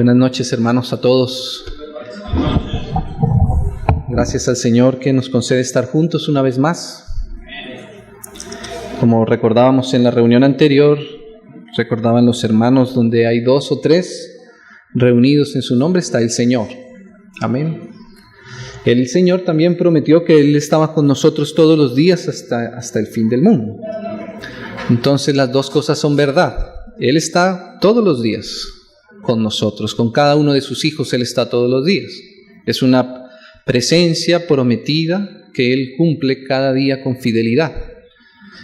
Buenas noches, hermanos, a todos. Gracias al Señor que nos concede estar juntos una vez más. Como recordábamos en la reunión anterior, recordaban los hermanos, donde hay 2 o 3 reunidos en su nombre, está el Señor. Amén. El Señor también prometió que Él estaba con nosotros todos los días hasta el fin del mundo. Entonces las dos cosas son verdad. Él está todos los días con nosotros, con cada uno de sus hijos Él está todos los días. Es una presencia prometida que Él cumple cada día con fidelidad.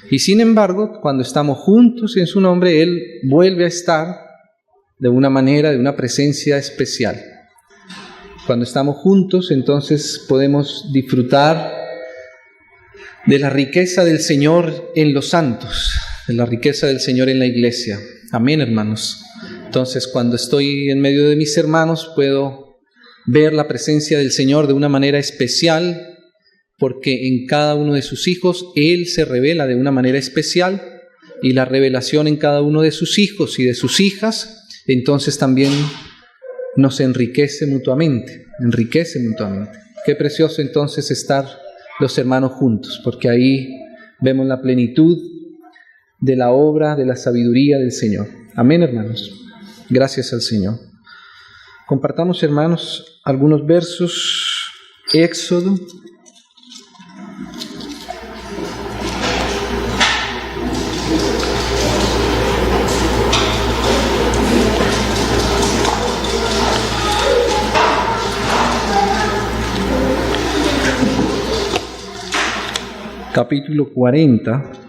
Y sin embargo, cuando estamos juntos en su nombre, Él vuelve a estar de una manera, de una presencia especial. Cuando estamos juntos, entonces podemos disfrutar de la riqueza del Señor en los santos, de la riqueza del Señor en la iglesia. Amén, hermanos. Entonces, cuando estoy en medio de mis hermanos, puedo ver la presencia del Señor de una manera especial, porque en cada uno de sus hijos Él se revela de una manera especial, y la revelación en cada uno de sus hijos y de sus hijas, entonces también nos enriquece mutuamente. Qué precioso entonces estar los hermanos juntos, porque ahí vemos la plenitud de la obra, de la sabiduría del Señor. Amén, hermanos. Gracias al Señor. Compartamos, hermanos, algunos versos. Éxodo. Capítulo 40.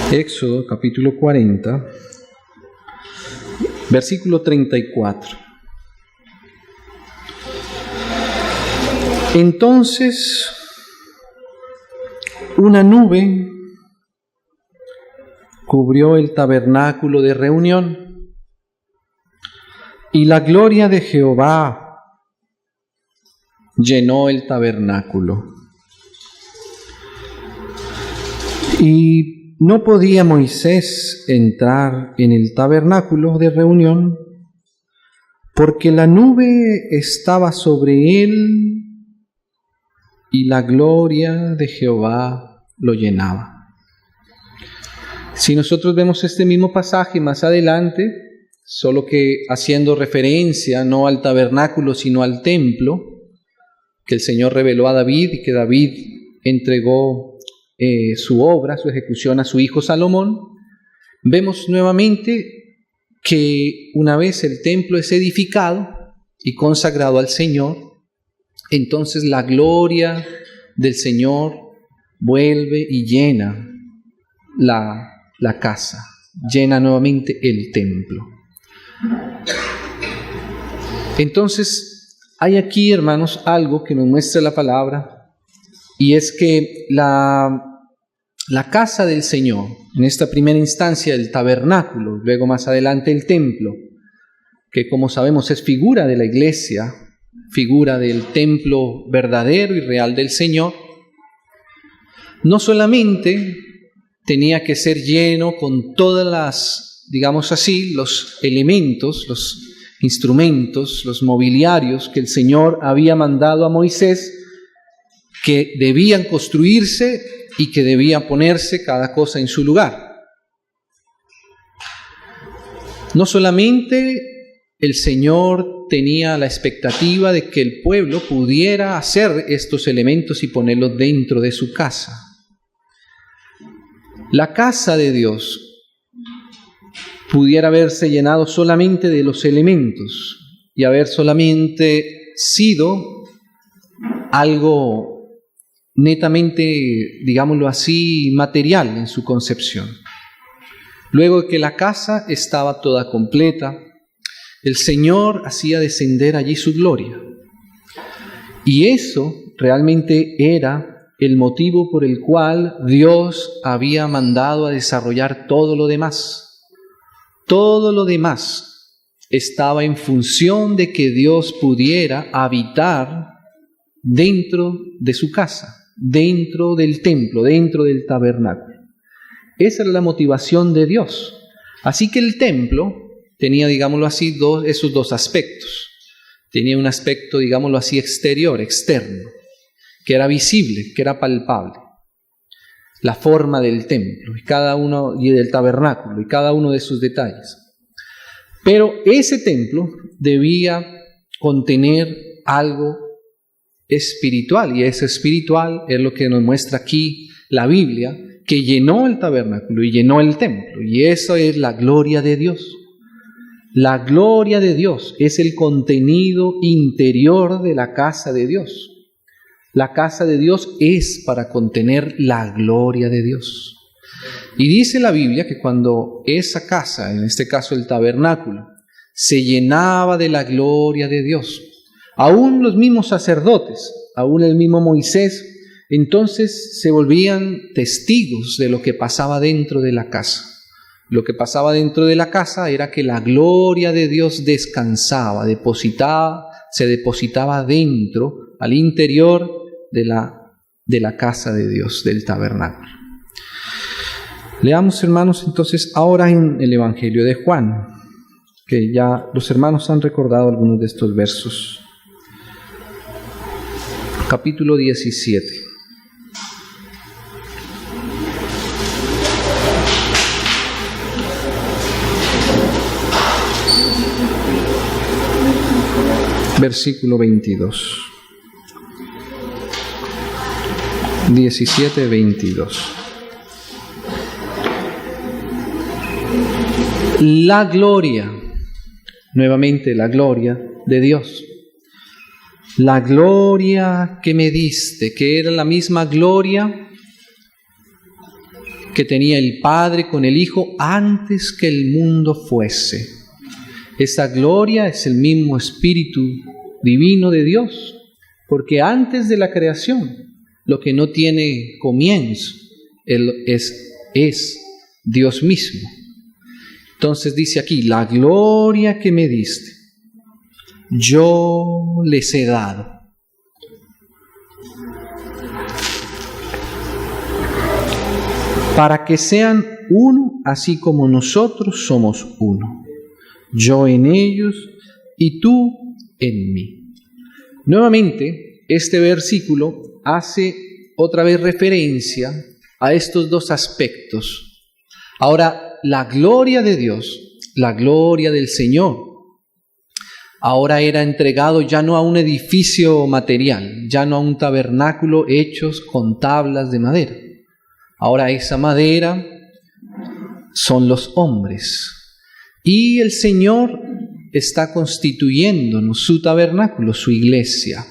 Éxodo, capítulo 40, versículo 34. Entonces, una nube cubrió el tabernáculo de reunión, y la gloria de Jehová llenó el tabernáculo. Y no podía Moisés entrar en el tabernáculo de reunión, porque la nube estaba sobre él y la gloria de Jehová lo llenaba. Si nosotros vemos este mismo pasaje más adelante, solo que haciendo referencia no al tabernáculo sino al templo, que el Señor reveló a David y que David entregó su obra, su ejecución a su hijo Salomón, vemos nuevamente que una vez el templo es edificado y consagrado al Señor, entonces la gloria del Señor vuelve y llena la casa, llena nuevamente el templo. Entonces hay aquí, hermanos, algo que nos muestra la palabra, y es que la casa del Señor, en esta primera instancia el tabernáculo, luego más adelante el templo, que como sabemos es figura de la iglesia, figura del templo verdadero y real del Señor, no solamente tenía que ser lleno con todas las, digamos así, los elementos, los instrumentos, los mobiliarios que el Señor había mandado a Moisés, que debían construirse y que debía ponerse cada cosa en su lugar. No solamente el Señor tenía la expectativa de que el pueblo pudiera hacer estos elementos y ponerlos dentro de su casa. La casa de Dios pudiera haberse llenado solamente de los elementos y haber solamente sido algo netamente, digámoslo así, material en su concepción. Luego de que la casa estaba toda completa, el Señor hacía descender allí su gloria. Y eso realmente era el motivo por el cual Dios había mandado a desarrollar todo lo demás. Todo lo demás estaba en función de que Dios pudiera habitar dentro de su casa, dentro del templo, dentro del tabernáculo. Esa era la motivación de Dios. Así que el templo tenía, digámoslo así, esos dos aspectos. Tenía un aspecto, digámoslo así, exterior, externo, que era visible, que era palpable. La forma del templo y del tabernáculo y cada uno de sus detalles. Pero ese templo debía contener algo espiritual, y ese espiritual es lo que nos muestra aquí la Biblia, que llenó el tabernáculo y llenó el templo, y eso es la gloria de Dios. La gloria de Dios es el contenido interior de la casa de Dios. La casa de Dios es para contener la gloria de Dios. Y dice la Biblia que cuando esa casa, en este caso el tabernáculo, se llenaba de la gloria de Dios, aún los mismos sacerdotes, aún el mismo Moisés, entonces se volvían testigos de lo que pasaba dentro de la casa. Lo que pasaba dentro de la casa era que la gloria de Dios descansaba, se depositaba dentro, al interior de la casa de Dios, del tabernáculo. Leamos, hermanos, entonces ahora en el Evangelio de Juan, que ya los hermanos han recordado algunos de estos versos. Capítulo 17. Versículo 22. 17, 22. La gloria, nuevamente la gloria de Dios. La gloria que me diste, que era la misma gloria que tenía el Padre con el Hijo antes que el mundo fuese. Esa gloria es el mismo Espíritu divino de Dios, porque antes de la creación, lo que no tiene comienzo es Dios mismo. Entonces dice aquí, la gloria que me diste, yo les he dado. Para que sean uno, así como nosotros somos uno. Yo en ellos y tú en mí. Nuevamente, este versículo hace otra vez referencia a estos dos aspectos. Ahora, la gloria de Dios, la gloria del Señor, ahora era entregado ya no a un edificio material, ya no a un tabernáculo hechos con tablas de madera. Ahora esa madera son los hombres. Y el Señor está constituyéndonos su tabernáculo, su iglesia.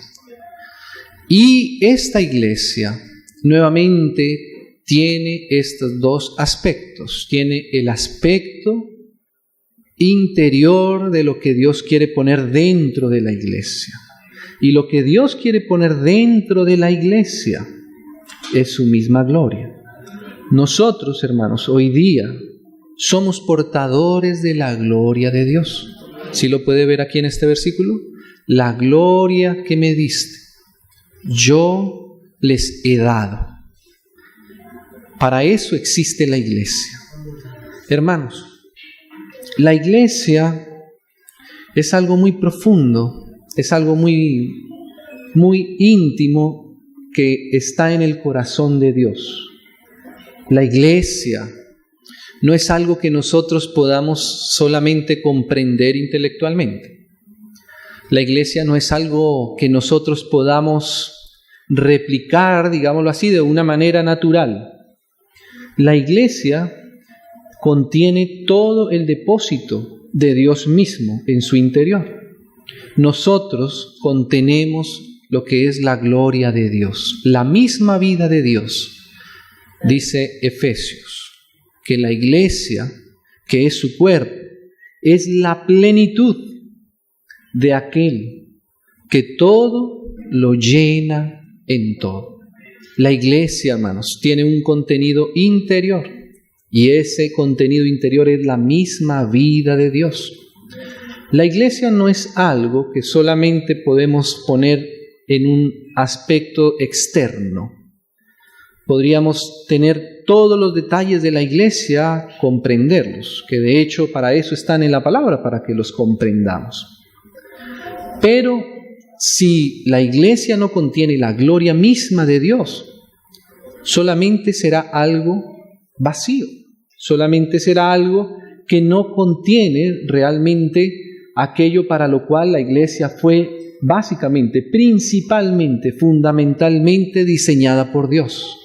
Y esta iglesia nuevamente tiene estos dos aspectos. Tiene el aspecto interior de lo que Dios quiere poner dentro de la iglesia. Y lo que Dios quiere poner dentro de la iglesia es su misma gloria. Nosotros, hermanos, hoy día somos portadores de la gloria de Dios. ¿Sí lo puede ver aquí en este versículo? La gloria que me diste, yo les he dado. Para eso existe la iglesia. Hermanos, la iglesia es algo muy profundo, es algo muy íntimo que está en el corazón de Dios. La iglesia no es algo que nosotros podamos solamente comprender intelectualmente. La iglesia no es algo que nosotros podamos replicar, digámoslo así, de una manera natural. La iglesia contiene todo el depósito de Dios mismo en su interior. Nosotros contenemos lo que es la gloria de Dios, la misma vida de Dios. Dice Efesios, que la iglesia, que es su cuerpo, es la plenitud de aquel que todo lo llena en todo. La iglesia, hermanos, tiene un contenido interior, y ese contenido interior es la misma vida de Dios. La iglesia no es algo que solamente podemos poner en un aspecto externo. Podríamos tener todos los detalles de la iglesia, comprenderlos, que de hecho para eso están en la palabra, para que los comprendamos. Pero si la iglesia no contiene la gloria misma de Dios, solamente será algo vacío, solamente será algo que no contiene realmente aquello para lo cual la iglesia fue básicamente, principalmente, fundamentalmente diseñada por Dios.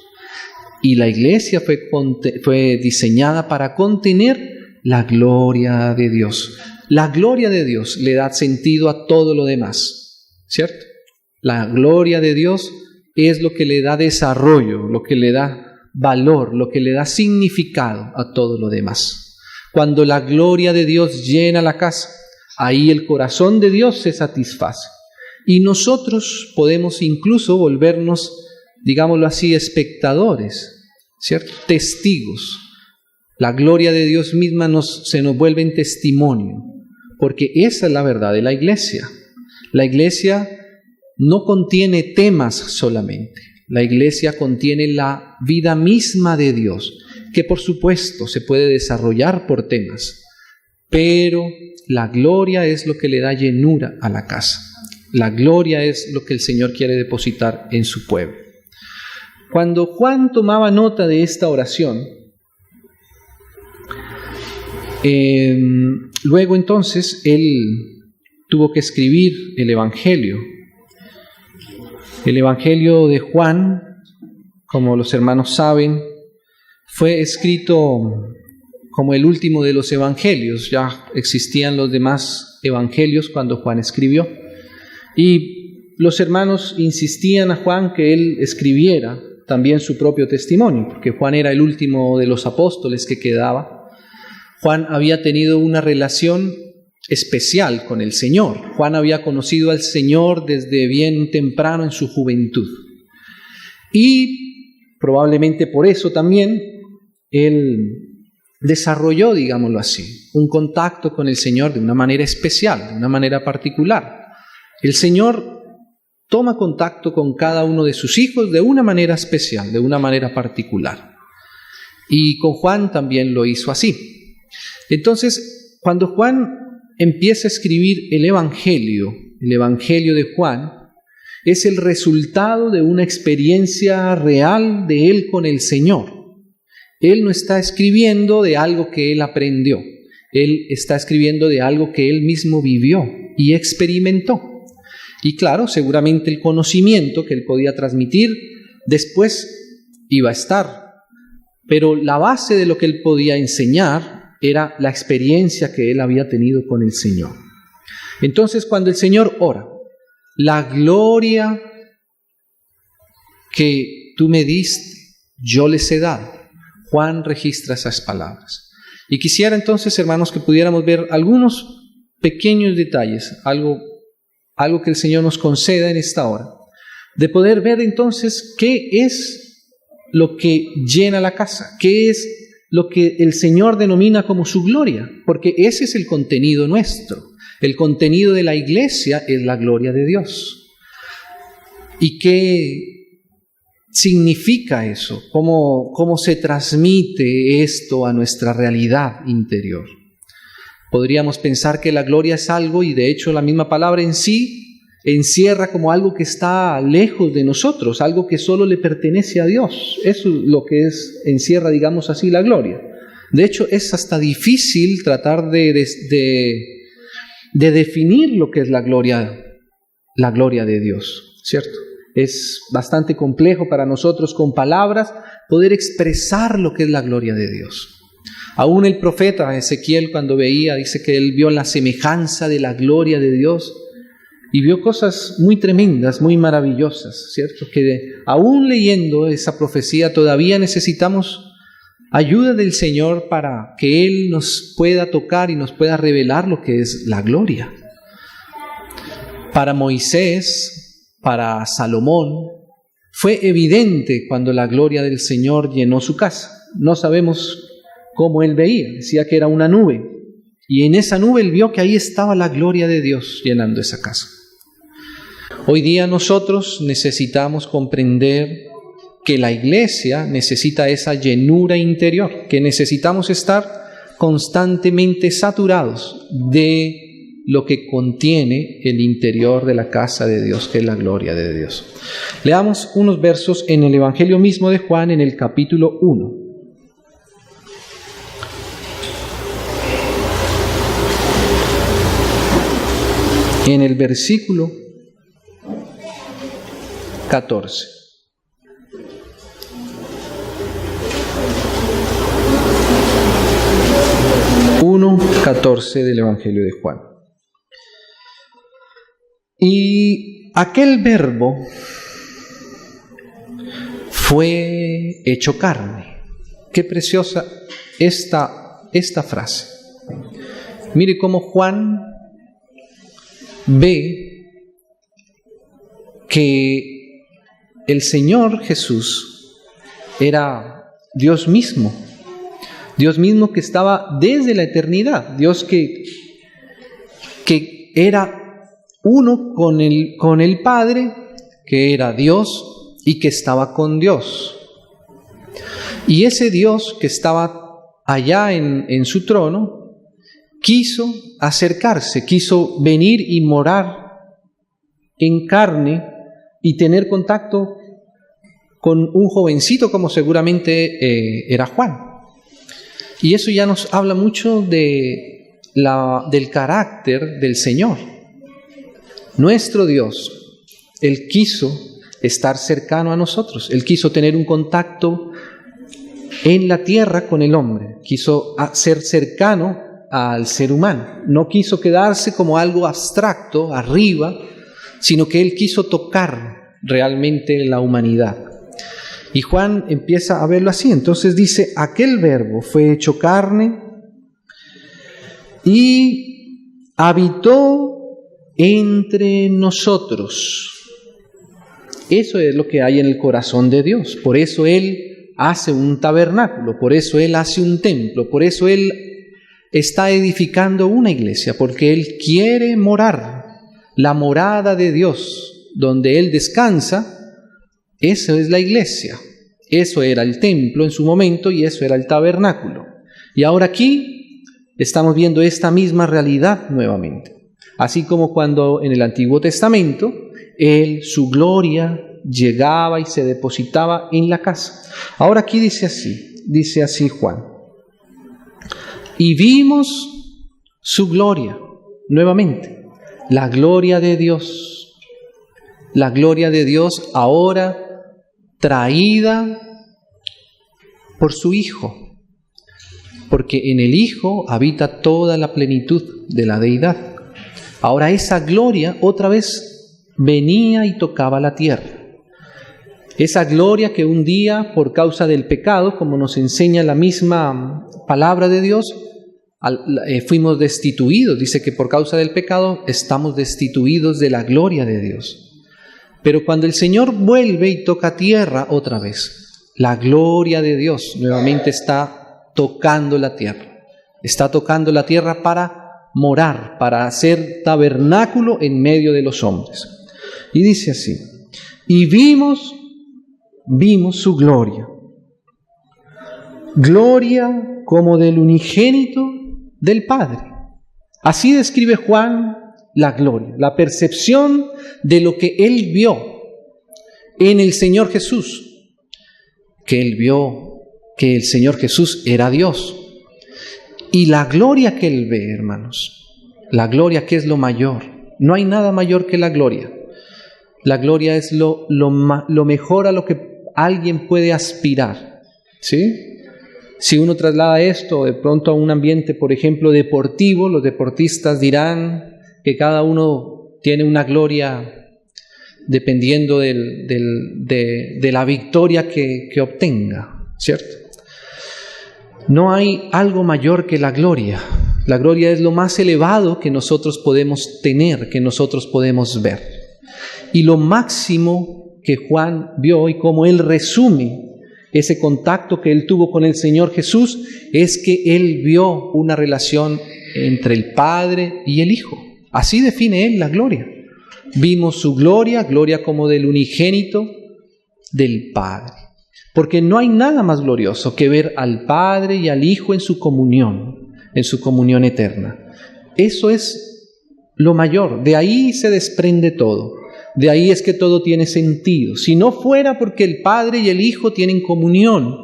Y la iglesia fue diseñada para contener la gloria de Dios. La gloria de Dios le da sentido a todo lo demás, ¿cierto? La gloria de Dios es lo que le da desarrollo, lo que le da valor, lo que le da significado a todo lo demás. Cuando la gloria de Dios llena la casa, ahí el corazón de Dios se satisface. Y nosotros podemos incluso volvernos, digámoslo así, espectadores, ¿cierto? Testigos. La gloria de Dios misma se nos vuelve en testimonio, porque esa es la verdad de la iglesia. La iglesia no contiene temas solamente. La iglesia contiene la vida misma de Dios, que por supuesto se puede desarrollar por temas, pero la gloria es lo que le da llenura a la casa. La gloria es lo que el Señor quiere depositar en su pueblo. Cuando Juan tomaba nota de esta oración, luego entonces él tuvo que escribir el Evangelio. El Evangelio de Juan, como los hermanos saben, fue escrito como el último de los evangelios. Ya existían los demás evangelios cuando Juan escribió. Y los hermanos insistían a Juan que él escribiera también su propio testimonio, porque Juan era el último de los apóstoles que quedaba. Juan había tenido una relación especial con el Señor. Juan había conocido al Señor desde bien temprano en su juventud. Y probablemente por eso también él desarrolló, digámoslo así, un contacto con el Señor de una manera especial, de una manera particular. El Señor toma contacto con cada uno de sus hijos de una manera especial, de una manera particular. Y con Juan también lo hizo así. Entonces, cuando Juan empieza a escribir el Evangelio de Juan, es el resultado de una experiencia real de él con el Señor. Él no está escribiendo de algo que él aprendió. Él está escribiendo de algo que él mismo vivió y experimentó. Y claro, seguramente el conocimiento que él podía transmitir después iba a estar. Pero la base de lo que él podía enseñar era la experiencia que él había tenido con el Señor. Entonces, cuando el Señor ora, la gloria que tú me diste, yo les he dado. Juan registra esas palabras. Y quisiera entonces, hermanos, que pudiéramos ver algunos pequeños detalles, algo que el Señor nos conceda en esta hora, de poder ver entonces qué es lo que llena la casa, qué es lo que el Señor denomina como su gloria, porque ese es el contenido nuestro. El contenido de la iglesia es la gloria de Dios. ¿Y qué significa eso? ¿Cómo se transmite esto a nuestra realidad interior? Podríamos pensar que la gloria es algo, y de hecho la misma palabra en sí encierra como algo que está lejos de nosotros, algo que solo le pertenece a Dios. Eso es lo que encierra, digamos así, la gloria. De hecho, es hasta difícil tratar de definir lo que es la gloria de Dios, ¿cierto? Es bastante complejo para nosotros con palabras poder expresar lo que es la gloria de Dios. Aún el profeta Ezequiel, cuando veía, dice que él vio la semejanza de la gloria de Dios y vio cosas muy tremendas, muy maravillosas, ¿cierto? Que aún leyendo esa profecía todavía necesitamos ayuda del Señor para que Él nos pueda tocar y nos pueda revelar lo que es la gloria. Para Moisés, para Salomón, fue evidente cuando la gloria del Señor llenó su casa. No sabemos cómo él veía, decía que era una nube. Y en esa nube él vio que ahí estaba la gloria de Dios llenando esa casa. Hoy día nosotros necesitamos comprender que la iglesia necesita esa llenura interior, que necesitamos estar constantemente saturados de lo que contiene el interior de la casa de Dios, que es la gloria de Dios. Leamos unos versos en el Evangelio mismo de Juan, en el capítulo 1. En el versículo 14. Uno 14 del Evangelio de Juan. Y aquel verbo fue hecho carne. Qué preciosa esta frase. Mire cómo Juan ve que el Señor Jesús era Dios mismo que estaba desde la eternidad, Dios que era uno con el Padre, que era Dios y que estaba con Dios. Y ese Dios que estaba allá en su trono, quiso acercarse, quiso venir y morar en carne y tener contacto con un jovencito como seguramente era Juan. Y eso ya nos habla mucho del carácter del Señor. Nuestro Dios, Él quiso estar cercano a nosotros, Él quiso tener un contacto en la tierra con el hombre, quiso ser cercano al ser humano, no quiso quedarse como algo abstracto arriba, sino que Él quiso tocar realmente la humanidad. Y Juan empieza a verlo así, entonces dice, aquel verbo fue hecho carne y habitó entre nosotros. Eso es lo que hay en el corazón de Dios, por eso Él hace un tabernáculo, por eso Él hace un templo, por eso Él está edificando una iglesia, porque Él quiere morar, la morada de Dios, donde Él descansa. Eso es la iglesia, eso era el templo en su momento y eso era el tabernáculo. Y ahora aquí estamos viendo esta misma realidad nuevamente. Así como cuando en el Antiguo Testamento, su gloria llegaba y se depositaba en la casa. Ahora aquí dice así Juan. Y vimos su gloria, nuevamente, la gloria de Dios. La gloria de Dios ahora traída por su Hijo, porque en el Hijo habita toda la plenitud de la deidad. Ahora esa gloria otra vez venía y tocaba la tierra. Esa gloria que un día, por causa del pecado, como nos enseña la misma palabra de Dios, fuimos destituidos. Dice que por causa del pecado estamos destituidos de la gloria de Dios. Pero cuando el Señor vuelve y toca tierra otra vez, la gloria de Dios nuevamente está tocando la tierra. Está tocando la tierra para morar, para hacer tabernáculo en medio de los hombres. Y dice así, y vimos su gloria. Gloria como del unigénito del Padre. Así describe Juan la gloria, la percepción de lo que él vio en el Señor Jesús, que él vio que el Señor Jesús era Dios. Y la gloria que él ve, hermanos, la gloria que es lo mayor, no hay nada mayor que la gloria. La gloria es lo mejor a lo que alguien puede aspirar, ¿sí? Si uno traslada esto de pronto a un ambiente, por ejemplo, deportivo, los deportistas dirán que cada uno tiene una gloria dependiendo de la victoria que obtenga, ¿cierto? No hay algo mayor que la gloria. La gloria es lo más elevado que nosotros podemos tener, que nosotros podemos ver. Y lo máximo que Juan vio y cómo él resume ese contacto que él tuvo con el Señor Jesús es que él vio una relación entre el Padre y el Hijo. Así define Él la gloria. Vimos su gloria, gloria como del unigénito del Padre. Porque no hay nada más glorioso que ver al Padre y al Hijo en su comunión eterna. Eso es lo mayor. De ahí se desprende todo. De ahí es que todo tiene sentido. Si no fuera porque el Padre y el Hijo tienen comunión,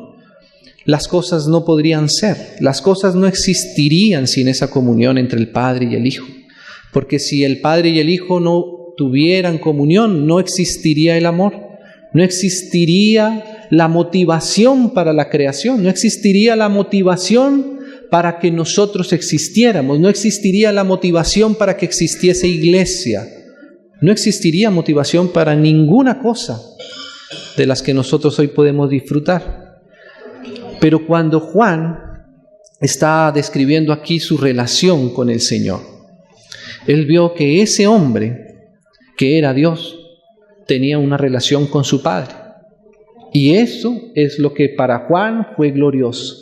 las cosas no podrían ser. Las cosas no existirían sin esa comunión entre el Padre y el Hijo. Porque si el Padre y el Hijo no tuvieran comunión, no existiría el amor. No existiría la motivación para la creación. No existiría la motivación para que nosotros existiéramos. No existiría la motivación para que existiese iglesia. No existiría motivación para ninguna cosa de las que nosotros hoy podemos disfrutar. Pero cuando Juan está describiendo aquí su relación con el Señor, él vio que ese hombre, que era Dios, tenía una relación con su Padre. Y eso es lo que para Juan fue glorioso,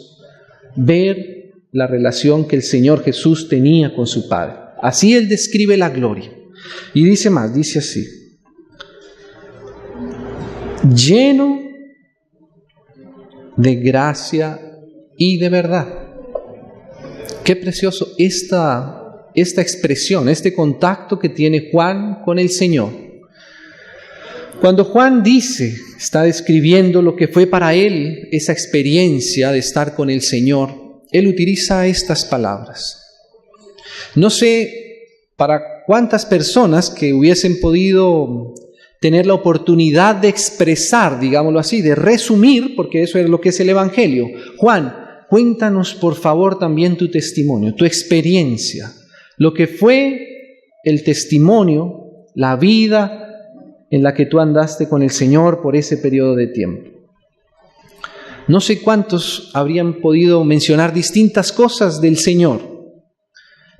ver la relación que el Señor Jesús tenía con su Padre. Así él describe la gloria. Y dice más, dice así: lleno de gracia y de verdad. Qué precioso esta expresión, este contacto que tiene Juan con el Señor. Cuando Juan está describiendo lo que fue para él esa experiencia de estar con el Señor, él utiliza estas palabras. No sé para cuántas personas que hubiesen podido tener la oportunidad de expresar, digámoslo así, de resumir, porque eso es lo que es el Evangelio. Juan, cuéntanos por favor también tu testimonio, tu experiencia, lo que fue el testimonio, la vida en la que tú andaste con el Señor por ese periodo de tiempo. No sé cuántos habrían podido mencionar distintas cosas del Señor,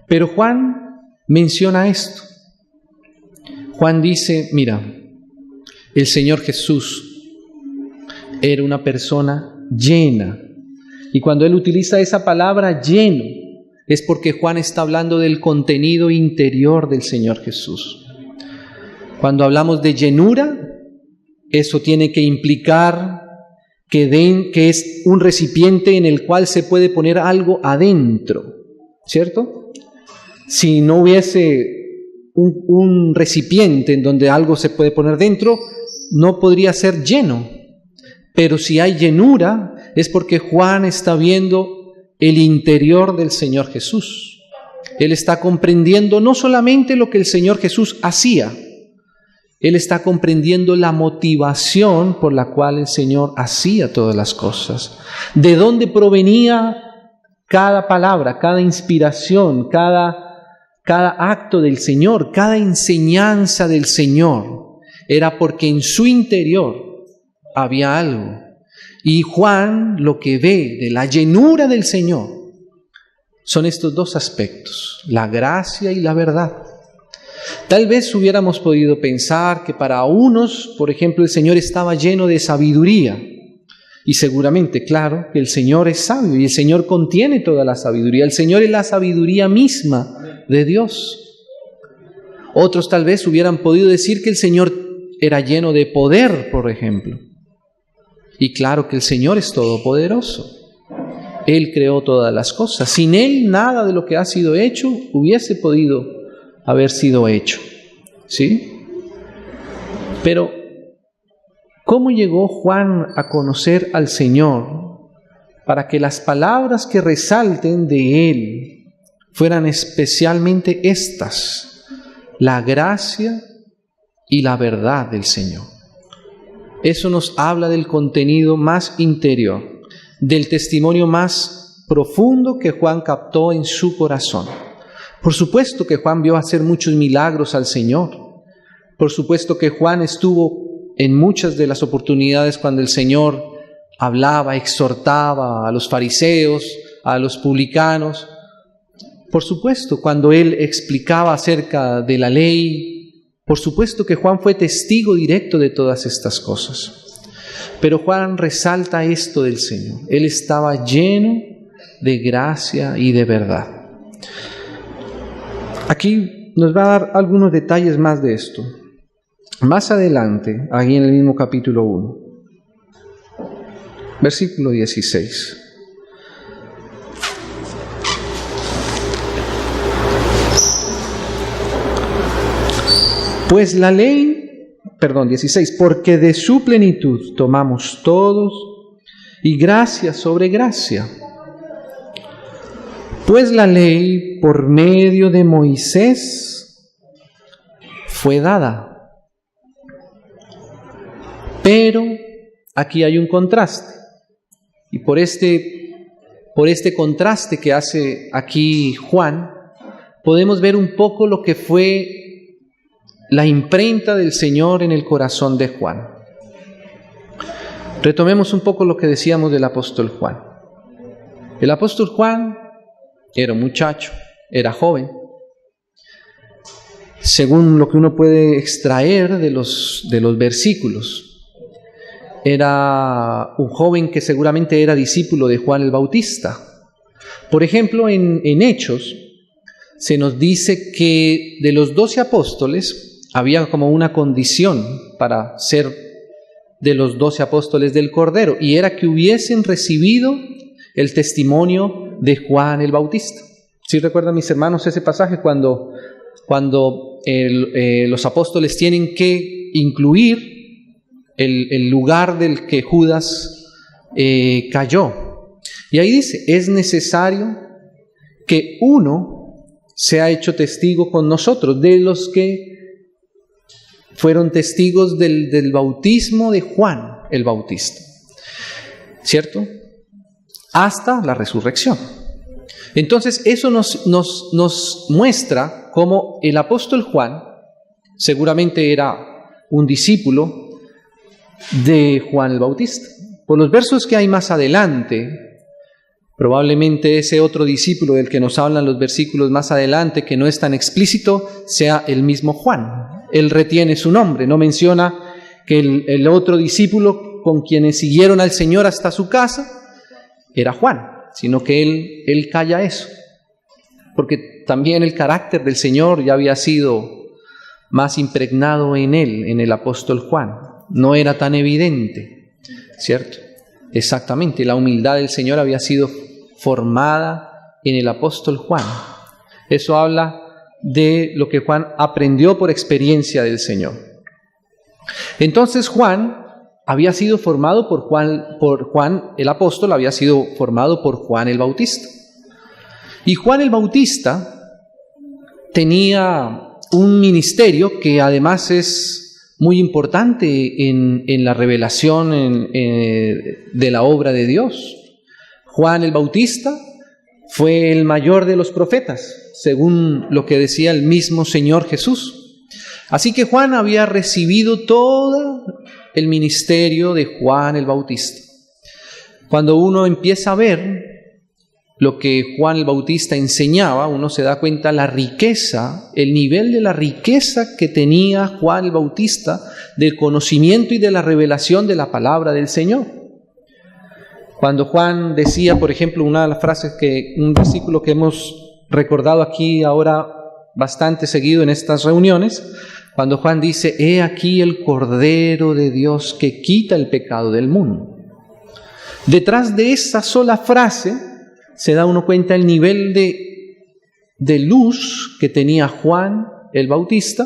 pero Juan menciona esto. Juan dice, mira, el Señor Jesús era una persona llena. Y cuando él utiliza esa palabra lleno, es porque Juan está hablando del contenido interior del Señor Jesús. Cuando hablamos de llenura, eso tiene que implicar que es un recipiente en el cual se puede poner algo adentro, ¿cierto? Si no hubiese un recipiente en donde algo se puede poner dentro, no podría ser lleno. Pero si hay llenura, es porque Juan está viendo el interior del Señor Jesús. Él está comprendiendo no solamente lo que el Señor Jesús hacía, él está comprendiendo la motivación por la cual el Señor hacía todas las cosas. De dónde provenía cada palabra, cada inspiración, cada acto del Señor, cada enseñanza del Señor. Era porque en su interior había algo. Y Juan lo que ve de la llenura del Señor son estos dos aspectos, la gracia y la verdad. Tal vez hubiéramos podido pensar que para unos, por ejemplo, el Señor estaba lleno de sabiduría. Y seguramente, claro, que el Señor es sabio y el Señor contiene toda la sabiduría. El Señor es la sabiduría misma de Dios. Otros tal vez hubieran podido decir que el Señor era lleno de poder, por ejemplo. Y claro que el Señor es todopoderoso. Él creó todas las cosas. Sin Él, nada de lo que ha sido hecho hubiese podido haber sido hecho. ¿Sí? Pero, ¿cómo llegó Juan a conocer al Señor para que las palabras que resalten de Él fueran especialmente estas: la gracia y la verdad del Señor? Eso nos habla del contenido más interior, del testimonio más profundo que Juan captó en su corazón. Por supuesto que Juan vio hacer muchos milagros al Señor. Por supuesto que Juan estuvo en muchas de las oportunidades cuando el Señor hablaba, exhortaba a los fariseos, a los publicanos. Por supuesto, cuando Él explicaba acerca de la ley, por supuesto que Juan fue testigo directo de todas estas cosas. Pero Juan resalta esto del Señor. Él estaba lleno de gracia y de verdad. Aquí nos va a dar algunos detalles más de esto. Más adelante, ahí en el mismo capítulo 1, versículo 16. Pues la ley, 16, porque de su plenitud tomamos todos y gracia sobre gracia. Pues la ley por medio de Moisés fue dada. Pero aquí hay un contraste. Y por este contraste que hace aquí Juan, podemos ver un poco lo que fue la imprenta del Señor en el corazón de Juan. Retomemos un poco lo que decíamos del apóstol Juan. El apóstol Juan era un muchacho, era joven. Según lo que uno puede extraer de los versículos, era un joven que seguramente era discípulo de Juan el Bautista. Por ejemplo, en Hechos se nos dice que de los 12 apóstoles había como una condición para ser de los 12 apóstoles del Cordero, y era que hubiesen recibido el testimonio de Juan el Bautista. ¿Sí recuerdan, mis hermanos, ese pasaje cuando los apóstoles tienen que incluir el lugar del que Judas cayó? Y ahí dice, es necesario que uno sea hecho testigo con nosotros, de los que fueron testigos del bautismo de Juan el Bautista, ¿cierto? Hasta la resurrección. Entonces eso nos muestra cómo el apóstol Juan seguramente era un discípulo de Juan el Bautista. Por los versos que hay más adelante, probablemente ese otro discípulo del que nos hablan los versículos más adelante, que no es tan explícito, sea el mismo Juan. Él retiene su nombre, no menciona que el otro discípulo con quienes siguieron al Señor hasta su casa era Juan, sino que él calla eso, porque también el carácter del Señor ya había sido más impregnado en él, en el apóstol Juan. No era tan evidente, ¿cierto? Exactamente, la humildad del Señor había sido formada en el apóstol Juan. Eso habla de lo que Juan aprendió por experiencia del Señor. Entonces Juan había sido formado por Juan el apóstol, había sido formado por Juan el Bautista. Y Juan el Bautista tenía un ministerio que además es muy importante en la revelación de la obra de Dios. Juan el Bautista fue el mayor de los profetas, según lo que decía el mismo Señor Jesús. Así que Juan había recibido todo el ministerio de Juan el Bautista. Cuando uno empieza a ver lo que Juan el Bautista enseñaba, uno se da cuenta la riqueza, el nivel de la riqueza que tenía Juan el Bautista del conocimiento y de la revelación de la palabra del Señor. Cuando Juan decía, por ejemplo, una de las frases un versículo que hemos recordado aquí ahora bastante seguido en estas reuniones, cuando Juan dice, he aquí el Cordero de Dios que quita el pecado del mundo. Detrás de esa sola frase se da uno cuenta el nivel de luz que tenía Juan el Bautista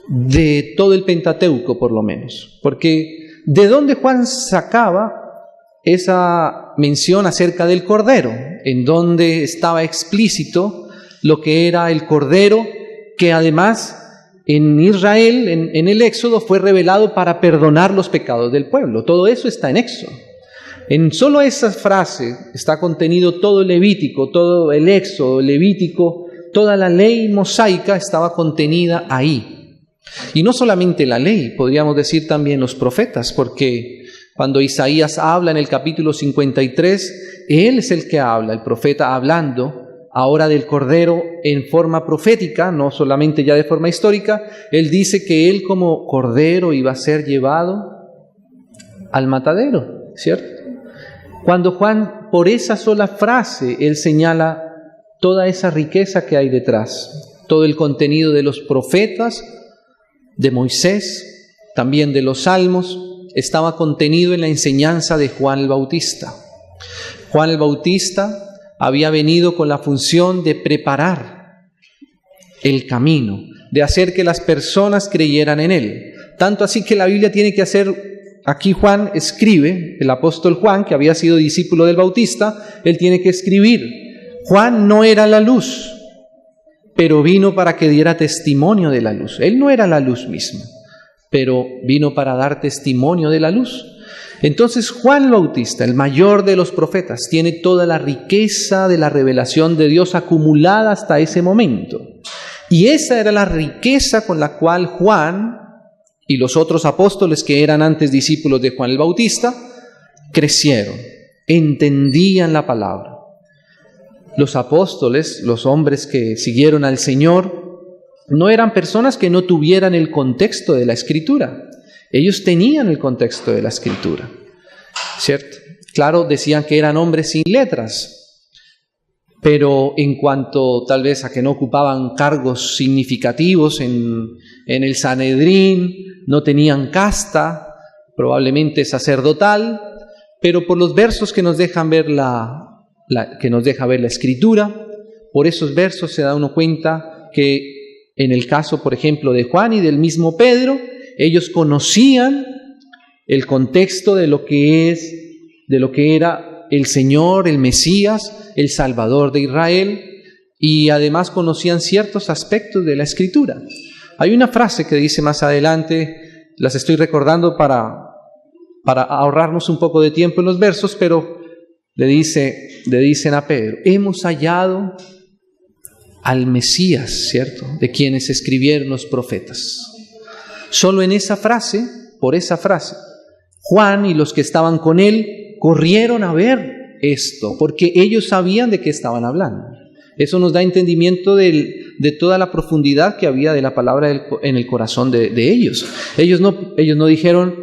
de todo el Pentateuco, por lo menos. Porque ¿de dónde Juan sacaba esa mención acerca del Cordero? En donde estaba explícito lo que era el Cordero, que además en Israel, en el Éxodo, fue revelado para perdonar los pecados del pueblo. Todo eso está en Éxodo. En solo esa frase está contenido todo el Levítico, todo el Éxodo, el Levítico, toda la ley mosaica estaba contenida ahí. Y no solamente la ley, podríamos decir también los profetas, porque cuando Isaías habla en el capítulo 53, él es el que habla, el profeta hablando ahora del Cordero en forma profética, no solamente ya de forma histórica. Él dice que él como Cordero iba a ser llevado al matadero, ¿cierto? Cuando Juan, por esa sola frase, él señala toda esa riqueza que hay detrás, todo el contenido de los profetas, de Moisés, también de los Salmos, estaba contenido en la enseñanza de Juan el Bautista. Juan el Bautista había venido con la función de preparar el camino, de hacer que las personas creyeran en él. Tanto así que la Biblia tiene que hacer, aquí Juan escribe, el apóstol Juan, que había sido discípulo del Bautista, él tiene que escribir: Juan no era la luz, pero vino para que diera testimonio de la luz. Él no era la luz misma, pero vino para dar testimonio de la luz. Entonces Juan el Bautista, el mayor de los profetas, tiene toda la riqueza de la revelación de Dios acumulada hasta ese momento. Y esa era la riqueza con la cual Juan y los otros apóstoles que eran antes discípulos de Juan el Bautista crecieron, entendían la palabra. Los apóstoles, los hombres que siguieron al Señor, no eran personas que no tuvieran el contexto de la Escritura. Ellos tenían el contexto de la Escritura, ¿cierto? Claro, decían que eran hombres sin letras, pero en cuanto tal vez a que no ocupaban cargos significativos en el Sanedrín, no tenían casta, probablemente sacerdotal, pero por los versos que nos dejan ver que nos deja ver la Escritura, por esos versos se da uno cuenta que en el caso, por ejemplo, de Juan y del mismo Pedro, ellos conocían el contexto de lo que era el Señor, el Mesías, el Salvador de Israel, y además conocían ciertos aspectos de la Escritura. Hay una frase que dice más adelante, las estoy recordando para ahorrarnos un poco de tiempo en los versos, pero le dicen a Pedro: hemos hallado al Mesías, ¿cierto?, de quienes escribieron los profetas. Solo en esa frase, por esa frase, Juan y los que estaban con él corrieron a ver esto, porque ellos sabían de qué estaban hablando. Eso nos da entendimiento de toda la profundidad que había de la palabra en el corazón de ellos. Ellos no dijeron: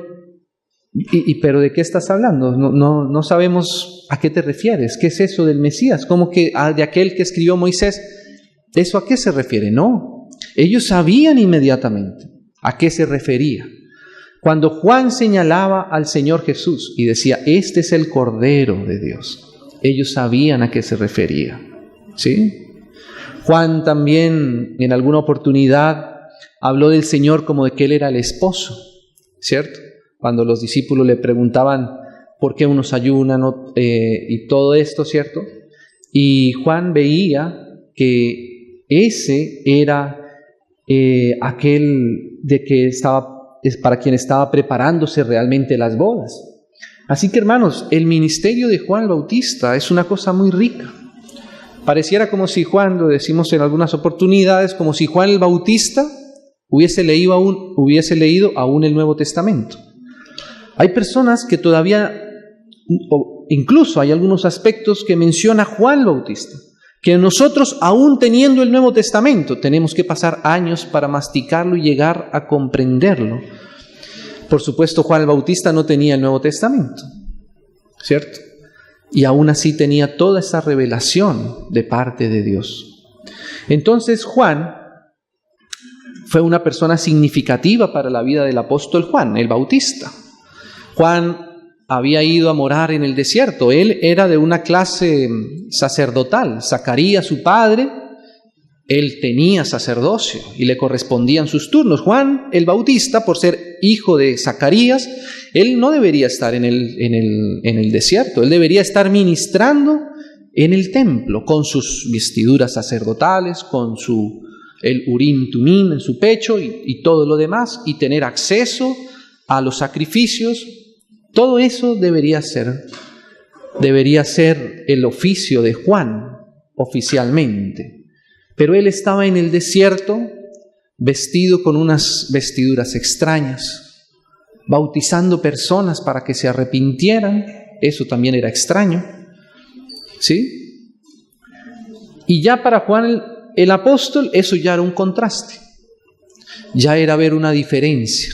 ¿pero de qué estás hablando? No sabemos a qué te refieres. ¿Qué es eso del Mesías? ¿Cómo que de aquel que escribió Moisés? ¿Eso a qué se refiere? No, ellos sabían inmediatamente a qué se refería. Cuando Juan señalaba al Señor Jesús y decía: este es el Cordero de Dios, ellos sabían a qué se refería, ¿sí? Juan también en alguna oportunidad habló del Señor como de que Él era el esposo, ¿cierto? Cuando los discípulos le preguntaban por qué unos ayunan y todo esto, ¿cierto? Y Juan veía que ese era aquel para quien estaba preparándose realmente las bodas. Así que, hermanos, el ministerio de Juan el Bautista es una cosa muy rica. Pareciera como si Juan, lo decimos en algunas oportunidades, como si Juan el Bautista hubiese leído aún el Nuevo Testamento. Hay personas que todavía, incluso hay algunos aspectos que menciona Juan el Bautista, que nosotros, aún teniendo el Nuevo Testamento, tenemos que pasar años para masticarlo y llegar a comprenderlo. Por supuesto, Juan el Bautista no tenía el Nuevo Testamento, ¿cierto? Y aún así tenía toda esa revelación de parte de Dios. Entonces Juan fue una persona significativa para la vida del apóstol Juan el Bautista. Juan había ido a morar en el desierto. Él era de una clase sacerdotal. Zacarías, su padre, él tenía sacerdocio y le correspondían sus turnos. Juan el Bautista, por ser hijo de Zacarías, él no debería estar en el desierto. Él debería estar ministrando en el templo con sus vestiduras sacerdotales, con el Urim Tumim en su pecho y todo lo demás, y tener acceso a los sacrificios. Todo eso debería ser el oficio de Juan oficialmente. Pero él estaba en el desierto vestido con unas vestiduras extrañas, bautizando personas para que se arrepintieran. Eso también era extraño, ¿sí? Y ya para Juan el apóstol eso ya era un contraste, ya era ver una diferencia.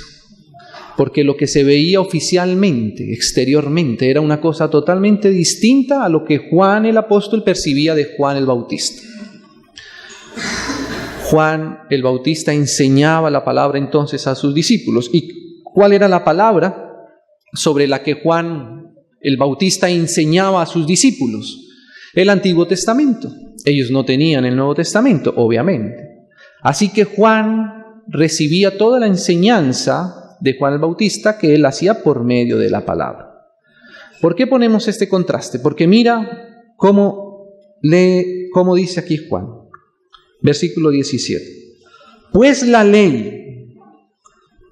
Porque lo que se veía oficialmente, exteriormente, era una cosa totalmente distinta a lo que Juan el apóstol percibía de Juan el Bautista. Juan el Bautista enseñaba la palabra entonces a sus discípulos. ¿Y cuál era la palabra sobre la que Juan el Bautista enseñaba a sus discípulos? El Antiguo Testamento. Ellos no tenían el Nuevo Testamento, obviamente. Así que Juan recibía toda la enseñanza de Juan el Bautista que él hacía por medio de la palabra. ¿Por qué ponemos este contraste? Porque mira cómo dice aquí Juan. Versículo 17. Pues la ley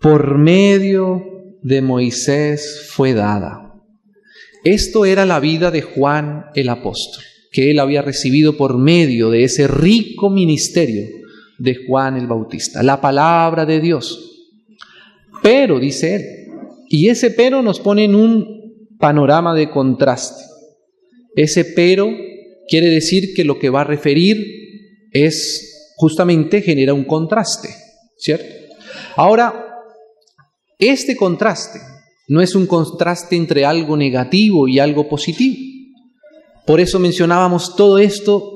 por medio de Moisés fue dada. Esto era la vida de Juan el apóstol, que él había recibido por medio de ese rico ministerio de Juan el Bautista, la palabra de Dios. Pero, dice él, y ese pero nos pone en un panorama de contraste. Ese pero quiere decir que lo que va a referir es justamente genera un contraste, ¿cierto? Ahora, este contraste no es un contraste entre algo negativo y algo positivo. Por eso mencionábamos todo esto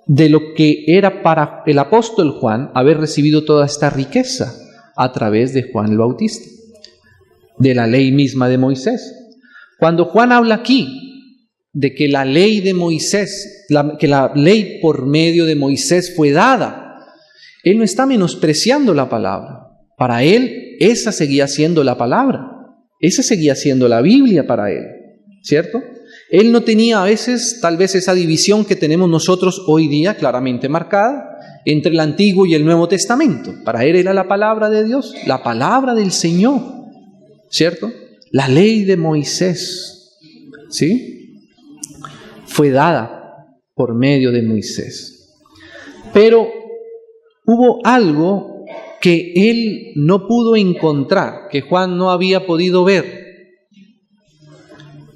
de lo que era para el apóstol Juan haber recibido toda esta riqueza a través de Juan el Bautista, de la ley misma de Moisés. Cuando Juan habla aquí de que la ley de Moisés, que la ley por medio de Moisés fue dada, él no está menospreciando la palabra. Para él, esa seguía siendo la palabra. Esa seguía siendo la Biblia para él, ¿cierto? Él no tenía a veces, tal vez, esa división que tenemos nosotros hoy día claramente marcada entre el Antiguo y el Nuevo Testamento. Para él era la palabra de Dios, la palabra del Señor, ¿cierto? La ley de Moisés, ¿sí? Fue dada por medio de Moisés. Pero hubo algo que él no pudo encontrar, que Juan no había podido ver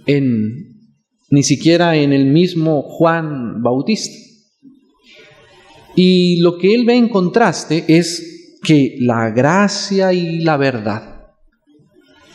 ni siquiera en el mismo Juan Bautista. Y lo que él ve en contraste es que la gracia y la verdad.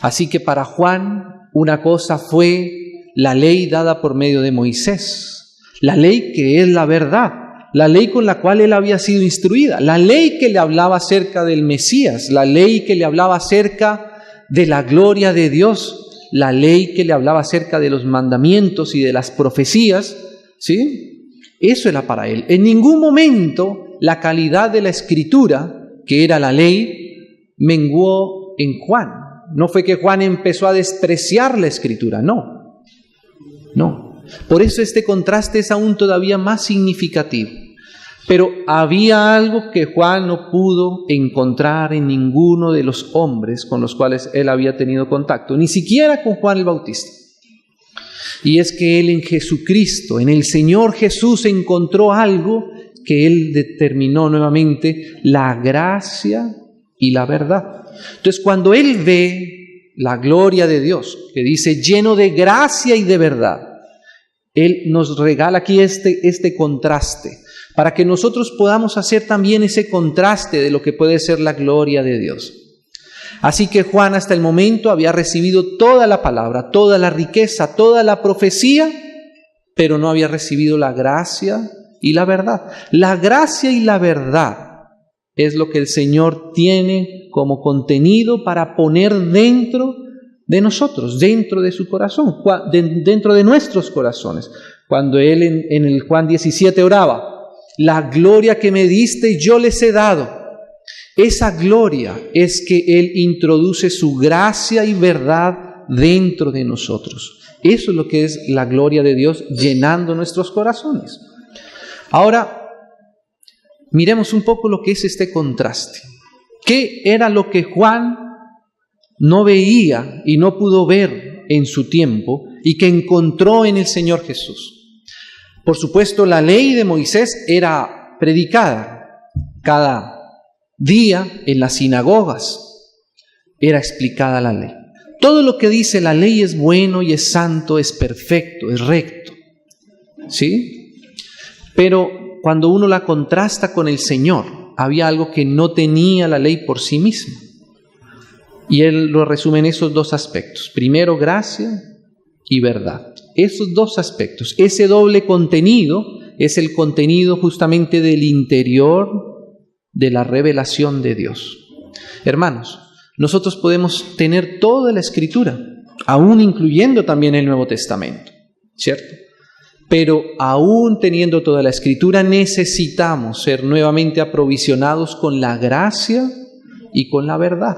Así que para Juan una cosa fue la ley dada por medio de Moisés, la ley que es la verdad, la ley con la cual él había sido instruida, la ley que le hablaba acerca del Mesías, la ley que le hablaba acerca de la gloria de Dios, la ley que le hablaba acerca de los mandamientos y de las profecías, ¿sí? Eso era para él. En ningún momento la calidad de la escritura, que era la ley, menguó en Juan. No fue que Juan empezó a despreciar la escritura, no. Por eso este contraste es aún todavía más significativo. Pero había algo que Juan no pudo encontrar en ninguno de los hombres con los cuales él había tenido contacto, ni siquiera con Juan el Bautista. Y es que él en Jesucristo, en el Señor Jesús, encontró algo que él determinó nuevamente, la gracia y la verdad. Entonces, cuando él ve la gloria de Dios, que dice lleno de gracia y de verdad, él nos regala aquí este contraste, para que nosotros podamos hacer también ese contraste de lo que puede ser la gloria de Dios. Así que Juan hasta el momento había recibido toda la palabra, toda la riqueza, toda la profecía, pero no había recibido la gracia y la verdad. La gracia y la verdad es lo que el Señor tiene como contenido para poner dentro de nosotros, dentro de su corazón, dentro de nuestros corazones. Cuando él en el Juan 17 oraba, la gloria que me diste yo les he dado. Esa gloria es que Él introduce su gracia y verdad dentro de nosotros. Eso es lo que es la gloria de Dios llenando nuestros corazones. Ahora, miremos un poco lo que es este contraste. ¿Qué era lo que Juan no veía y no pudo ver en su tiempo y que encontró en el Señor Jesús? Por supuesto, la ley de Moisés era predicada cada día en las sinagogas. Era explicada la ley. Todo lo que dice la ley es bueno y es santo, es perfecto, es recto. ¿Sí? Pero cuando uno la contrasta con el Señor, había algo que no tenía la ley por sí misma. Y él lo resume en esos dos aspectos. Primero, gracia y verdad. Esos dos aspectos, ese doble contenido es el contenido justamente del interior de la revelación de Dios. Hermanos, nosotros podemos tener toda la Escritura, aún incluyendo también el Nuevo Testamento, ¿cierto? Pero aún teniendo toda la Escritura, necesitamos ser nuevamente aprovisionados con la gracia y con la verdad.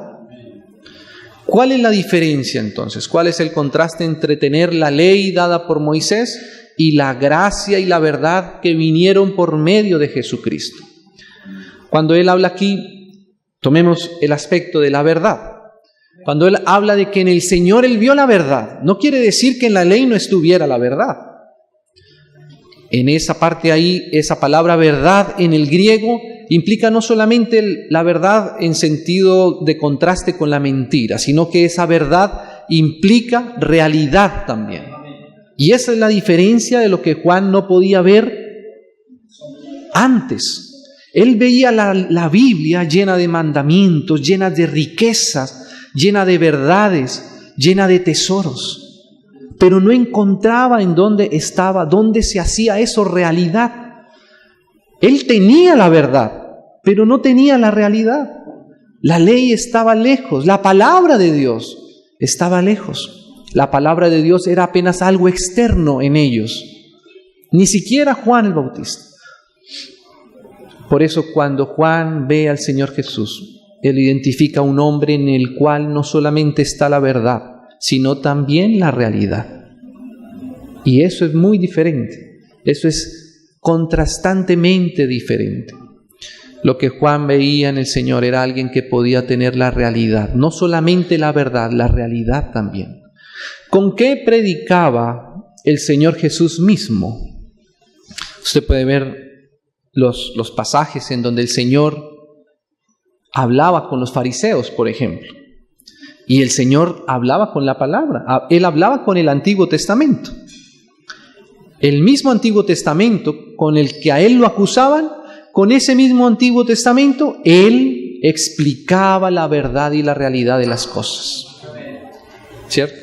¿Cuál es la diferencia entonces? ¿Cuál es el contraste entre tener la ley dada por Moisés y la gracia y la verdad que vinieron por medio de Jesucristo? Cuando él habla aquí, tomemos el aspecto de la verdad. Cuando él habla de que en el Señor él vio la verdad, no quiere decir que en la ley no estuviera la verdad. En esa parte ahí, esa palabra verdad en el griego implica no solamente la verdad en sentido de contraste con la mentira, sino que esa verdad implica realidad también. Y esa es la diferencia de lo que Juan no podía ver antes. Él veía la Biblia llena de mandamientos, llena de riquezas, llena de verdades, llena de tesoros, pero no encontraba en dónde estaba, dónde se hacía eso realidad. Él tenía la verdad, pero no tenía la realidad. La ley estaba lejos, la palabra de Dios estaba lejos. La palabra de Dios era apenas algo externo en ellos, ni siquiera Juan el Bautista. Por eso cuando Juan ve al Señor Jesús, él identifica a un hombre en el cual no solamente está la verdad, sino también la realidad. Y eso es muy diferente, eso es contrastantemente diferente. Lo que Juan veía en el Señor era alguien que podía tener la realidad, no solamente la verdad, la realidad también. ¿Con qué predicaba el Señor Jesús mismo? Usted puede ver los pasajes en donde el Señor hablaba con los fariseos, por ejemplo. Y el Señor hablaba con la palabra. Él hablaba con el Antiguo Testamento. El mismo Antiguo Testamento con el que a Él lo acusaban, con ese mismo Antiguo Testamento, Él explicaba la verdad y la realidad de las cosas. ¿Cierto?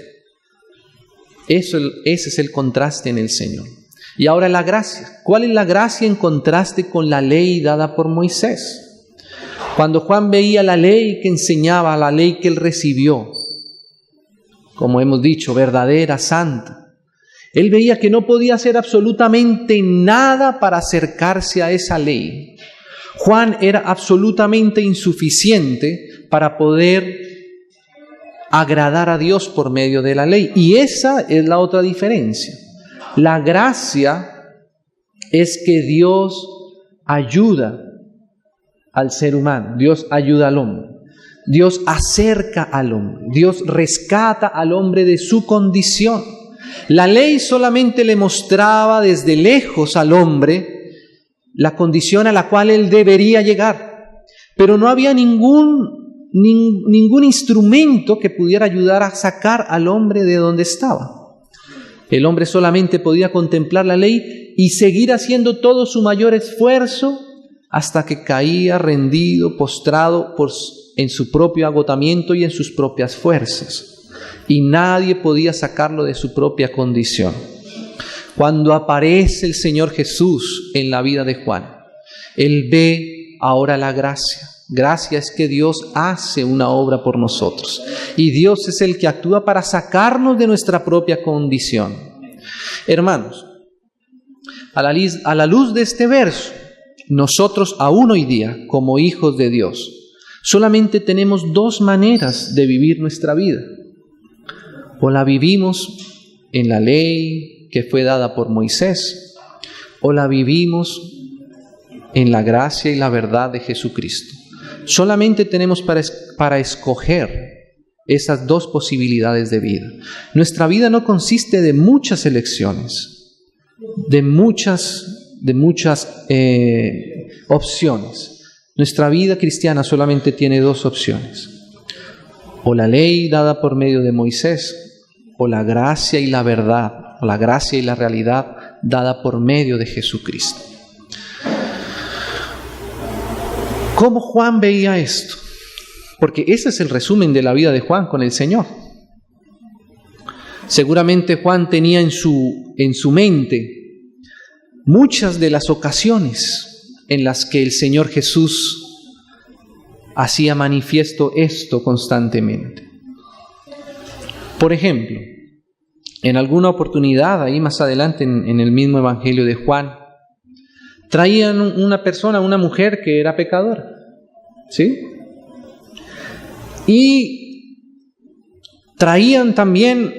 Ese es el contraste en el Señor. Y ahora la gracia. ¿Cuál es la gracia en contraste con la ley dada por Moisés? Cuando Juan veía la ley que enseñaba, la ley que él recibió, como hemos dicho, verdadera, santa, él veía que no podía hacer absolutamente nada para acercarse a esa ley. Juan era absolutamente insuficiente para poder agradar a Dios por medio de la ley. Y esa es la otra diferencia. La gracia es que Dios ayuda al ser humano, Dios ayuda al hombre, Dios acerca al hombre, Dios rescata al hombre de su condición. La ley solamente le mostraba desde lejos al hombre la condición a la cual él debería llegar, pero no había ningún instrumento que pudiera ayudar a sacar al hombre de donde estaba. El hombre solamente podía contemplar la ley y seguir haciendo todo su mayor esfuerzo hasta que caía rendido, postrado en su propio agotamiento y en sus propias fuerzas. Y nadie podía sacarlo de su propia condición. Cuando aparece el Señor Jesús en la vida de Juan, él ve ahora la gracia. Gracia es que Dios hace una obra por nosotros. Y Dios es el que actúa para sacarnos de nuestra propia condición. Hermanos, a la luz de este verso, nosotros aún hoy día, como hijos de Dios, solamente tenemos dos maneras de vivir nuestra vida. O la vivimos en la ley que fue dada por Moisés, o la vivimos en la gracia y la verdad de Jesucristo. Solamente tenemos para escoger esas dos posibilidades de vida. Nuestra vida no consiste de muchas elecciones, de muchas opciones. Nuestra vida cristiana solamente tiene dos opciones: o la ley dada por medio de Moisés, o la gracia y la verdad, o la gracia y la realidad dada por medio de Jesucristo. ¿Cómo Juan veía esto? Porque ese es el resumen de la vida de Juan con el Señor. Seguramente Juan tenía en su mente muchas de las ocasiones en las que el Señor Jesús hacía manifiesto esto constantemente. Por ejemplo, en alguna oportunidad, ahí más adelante en el mismo Evangelio de Juan, traían una mujer que era pecadora, ¿sí? Y traían también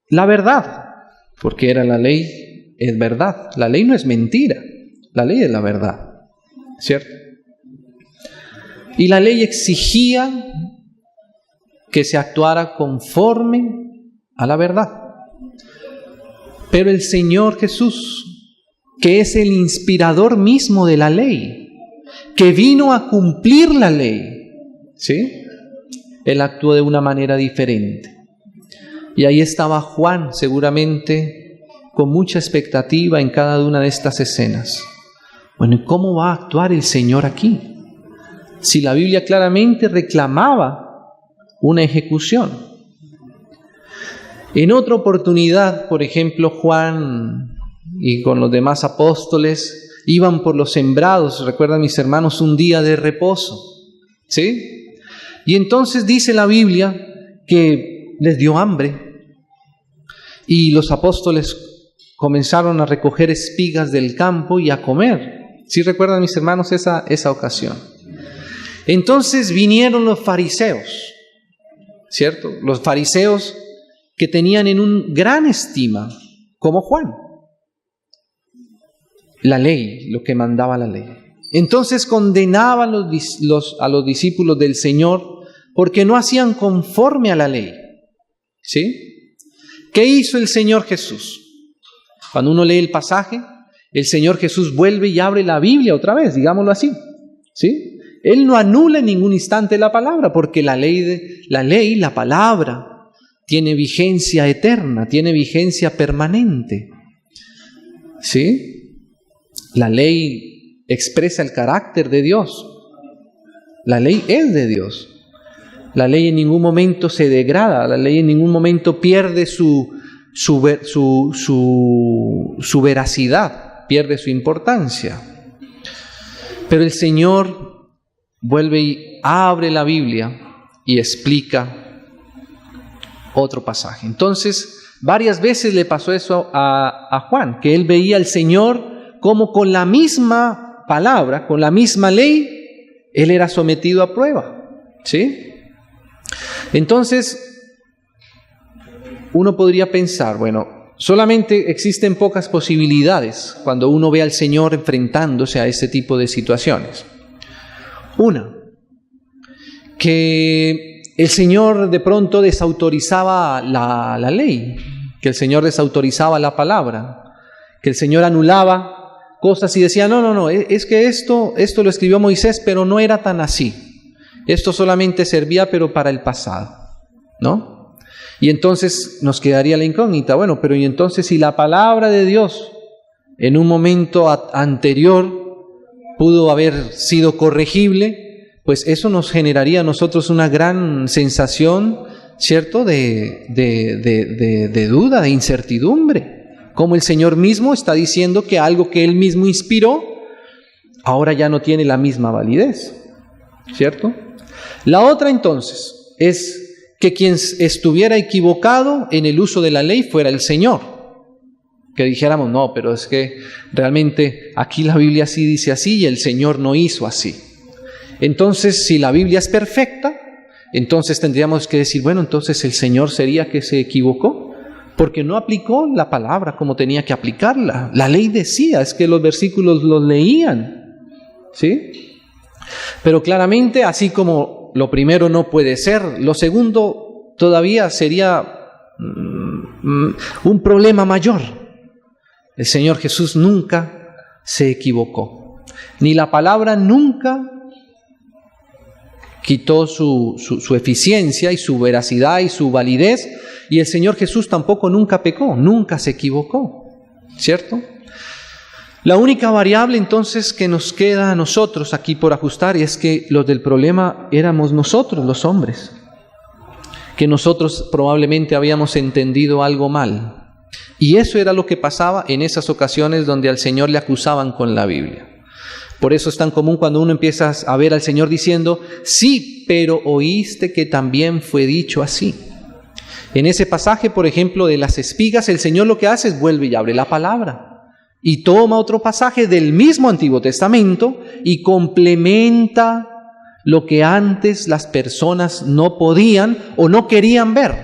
la verdad, porque era la ley, es verdad. La ley no es mentira, la ley es la verdad, ¿cierto? Y la ley exigía que se actuara conforme a la verdad. Pero el Señor Jesús, que es el inspirador mismo de la ley, que vino a cumplir la ley, ¿sí? Él actuó de una manera diferente. Y ahí estaba Juan, seguramente, con mucha expectativa en cada una de estas escenas. Bueno, ¿y cómo va a actuar el Señor aquí? Si la Biblia claramente reclamaba una ejecución. En otra oportunidad, por ejemplo, Juan y con los demás apóstoles iban por los sembrados, recuerdan mis hermanos, un día de reposo, ¿sí? Y entonces dice la Biblia que les dio hambre y los apóstoles comenzaron a recoger espigas del campo y a comer. ¿Sí recuerdan mis hermanos esa ocasión? Entonces vinieron los fariseos, ¿cierto? Los fariseos que tenían en un gran estima, como Juan, la ley, lo que mandaba la ley. Entonces condenaban a los discípulos del Señor porque no hacían conforme a la ley, ¿sí? ¿Qué hizo el Señor Jesús? Cuando uno lee el pasaje, el Señor Jesús vuelve y abre la Biblia otra vez, digámoslo así, ¿sí? Él no anula en ningún instante la palabra, porque la palabra, tiene vigencia eterna, tiene vigencia permanente, ¿sí? La ley expresa el carácter de Dios. La ley es de Dios. La ley en ningún momento se degrada, la ley en ningún momento pierde su veracidad, pierde su importancia. Pero el Señor vuelve y abre la Biblia y explica otro pasaje. Entonces, varias veces le pasó eso a Juan, que él veía al Señor como con la misma palabra, con la misma ley, él era sometido a prueba, ¿sí? Entonces, uno podría pensar, bueno, solamente existen pocas posibilidades cuando uno ve al Señor enfrentándose a este tipo de situaciones. Una, que el Señor de pronto desautorizaba la ley, que el Señor desautorizaba la palabra, que el Señor anulaba cosas y decía, no, es que esto lo escribió Moisés, pero no era tan así. Esto solamente servía, pero para el pasado, ¿no? Y entonces nos quedaría la incógnita, bueno, pero y entonces si la palabra de Dios en un momento anterior pudo haber sido corregible, pues eso nos generaría a nosotros una gran sensación, ¿cierto?, de duda, de incertidumbre. Como el Señor mismo está diciendo que algo que Él mismo inspiró, ahora ya no tiene la misma validez, ¿cierto? La otra entonces es que quien estuviera equivocado en el uso de la ley fuera el Señor. Que dijéramos, no, pero es que realmente aquí la Biblia sí dice así y el Señor no hizo así. Entonces, si la Biblia es perfecta, entonces tendríamos que decir, bueno, entonces el Señor sería que se equivocó, porque no aplicó la palabra como tenía que aplicarla. La ley decía, es que los versículos los leían, ¿sí? Pero claramente, así como lo primero no puede ser, lo segundo todavía sería un problema mayor. El Señor Jesús nunca se equivocó, ni la palabra nunca quitó su eficiencia y su veracidad y su validez, y el Señor Jesús tampoco nunca pecó, nunca se equivocó, ¿cierto? La única variable entonces que nos queda a nosotros aquí por ajustar es que los del problema éramos nosotros los hombres, que nosotros probablemente habíamos entendido algo mal, y eso era lo que pasaba en esas ocasiones donde al Señor le acusaban con la Biblia. Por eso es tan común cuando uno empieza a ver al Señor diciendo, sí, pero oíste que también fue dicho así. En ese pasaje, por ejemplo, de las espigas, el Señor lo que hace es vuelve y abre la palabra. Y toma otro pasaje del mismo Antiguo Testamento y complementa lo que antes las personas no podían o no querían ver.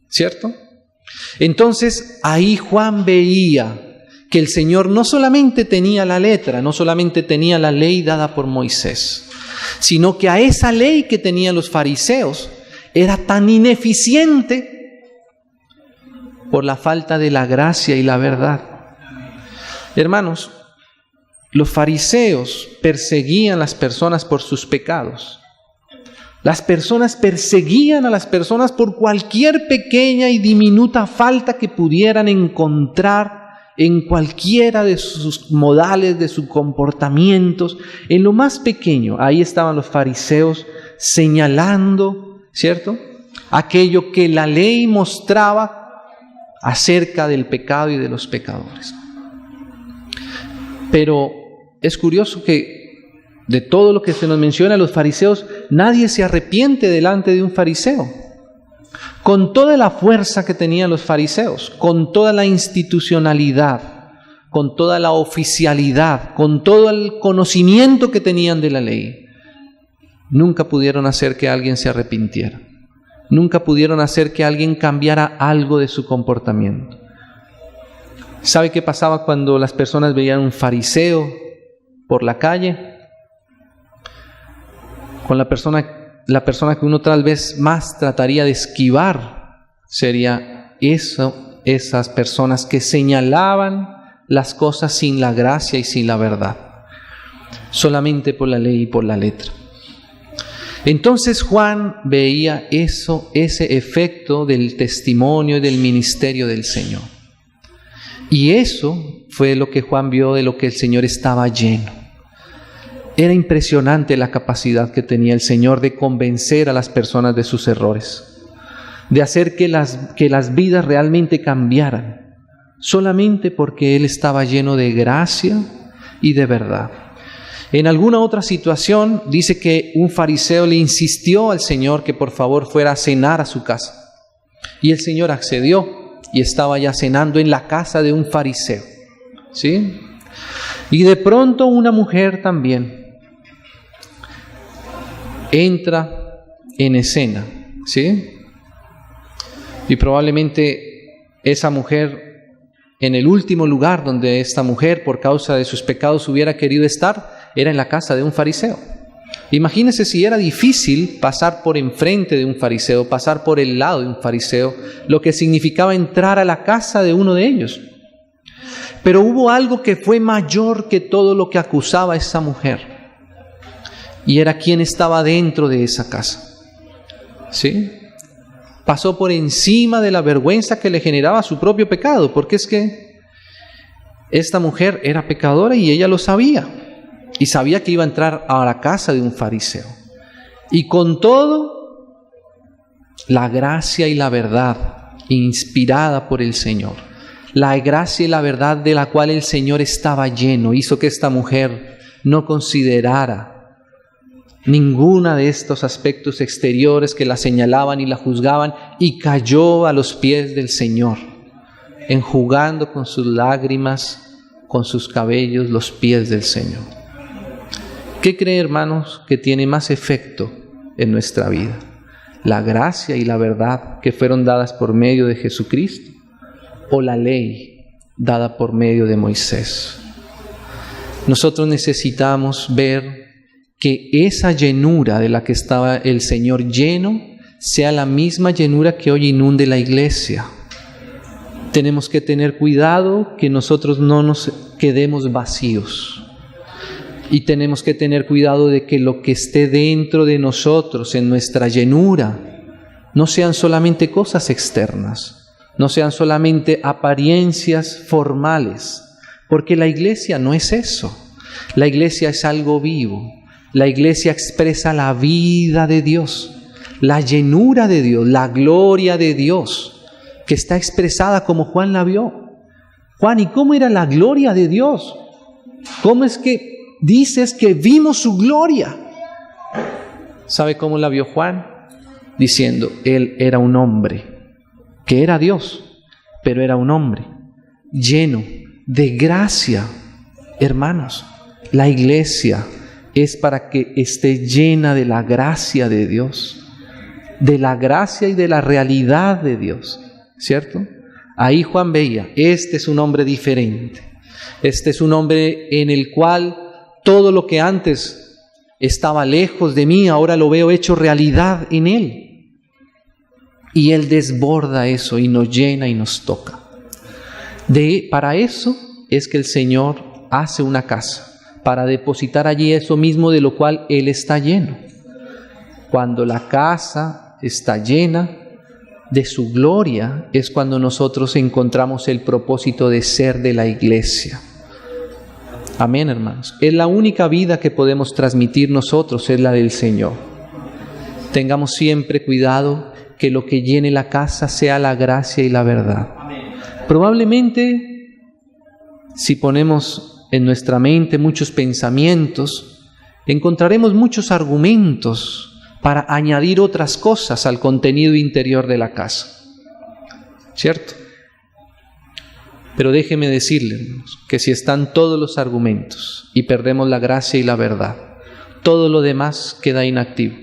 ¿Cierto? Entonces, ahí Juan veía que el Señor no solamente tenía la letra, no solamente tenía la ley dada por Moisés, sino que a esa ley que tenían los fariseos era tan ineficiente por la falta de la gracia y la verdad. Hermanos, los fariseos perseguían a las personas por sus pecados. Las personas perseguían a las personas por cualquier pequeña y diminuta falta que pudieran encontrar en cualquiera de sus modales, de sus comportamientos, en lo más pequeño. Ahí estaban los fariseos señalando, ¿cierto?, aquello que la ley mostraba acerca del pecado y de los pecadores. Pero es curioso que de todo lo que se nos menciona a los fariseos, nadie se arrepiente delante de un fariseo. Con toda la fuerza que tenían los fariseos, con toda la institucionalidad, con toda la oficialidad, con todo el conocimiento que tenían de la ley, nunca pudieron hacer que alguien se arrepintiera. Nunca pudieron hacer que alguien cambiara algo de su comportamiento. ¿Sabe qué pasaba cuando las personas veían un fariseo por la calle? Con la persona que uno tal vez más trataría de esquivar sería esas personas que señalaban las cosas sin la gracia y sin la verdad, solamente por la ley y por la letra. Entonces Juan veía ese efecto del testimonio y del ministerio del Señor. Y eso fue lo que Juan vio de lo que el Señor estaba lleno. Era impresionante la capacidad que tenía el Señor de convencer a las personas de sus errores, de hacer que las vidas realmente cambiaran, solamente porque Él estaba lleno de gracia y de verdad. En alguna otra situación dice que un fariseo le insistió al Señor que por favor fuera a cenar a su casa. Y el Señor accedió y estaba ya cenando en la casa de un fariseo. ¿Sí? Y de pronto una mujer también entra en escena, ¿sí? Y probablemente esa mujer, en el último lugar donde esta mujer, por causa de sus pecados, hubiera querido estar, era en la casa de un fariseo. Imagínense si era difícil pasar por enfrente de un fariseo, pasar por el lado de un fariseo, lo que significaba entrar a la casa de uno de ellos. Pero hubo algo que fue mayor que todo lo que acusaba a esa mujer. Y era quien estaba dentro de esa casa. ¿Sí? Pasó por encima de la vergüenza que le generaba su propio pecado, porque es que esta mujer era pecadora y ella lo sabía. Y sabía que iba a entrar a la casa de un fariseo. Y con todo, la gracia y la verdad inspirada por el Señor, la gracia y la verdad de la cual el Señor estaba lleno, hizo que esta mujer no considerara ninguna de estos aspectos exteriores que la señalaban y la juzgaban, y cayó a los pies del Señor, enjugando con sus lágrimas, con sus cabellos, los pies del Señor. ¿Qué cree, hermanos, que tiene más efecto en nuestra vida? ¿La gracia y la verdad que fueron dadas por medio de Jesucristo, o la ley dada por medio de Moisés? Nosotros necesitamos ver que esa llenura de la que estaba el Señor lleno sea la misma llenura que hoy inunde la iglesia. Tenemos que tener cuidado que nosotros no nos quedemos vacíos. Y tenemos que tener cuidado de que lo que esté dentro de nosotros, en nuestra llenura, no sean solamente cosas externas, no sean solamente apariencias formales, porque la iglesia no es eso. La iglesia es algo vivo. La iglesia expresa la vida de Dios, la llenura de Dios, la gloria de Dios, que está expresada como Juan la vio. Juan, ¿y cómo era la gloria de Dios? ¿Cómo es que dices que vimos su gloria. ¿Sabe cómo la vio Juan? Diciendo, Él era un hombre, que era Dios, pero era un hombre lleno de gracia. Hermanos, la iglesia es para que esté llena de la gracia de Dios, de la gracia y de la realidad de Dios, ¿cierto? Ahí Juan veía, este es un hombre diferente, este es un hombre en el cual todo lo que antes estaba lejos de mí, ahora lo veo hecho realidad en Él. Y Él desborda eso y nos llena y nos toca. Para eso es que el Señor hace una casa, para depositar allí eso mismo de lo cual Él está lleno. Cuando la casa está llena de su gloria, es cuando nosotros encontramos el propósito de ser de la iglesia. Amén, hermanos. Es la única vida que podemos transmitir nosotros, es la del Señor. Tengamos siempre cuidado que lo que llene la casa sea la gracia y la verdad. Probablemente, si ponemos en nuestra mente muchos pensamientos, encontraremos muchos argumentos para añadir otras cosas al contenido interior de la casa, ¿cierto? Pero déjeme decirles que si están todos los argumentos y perdemos la gracia y la verdad, todo lo demás queda inactivo.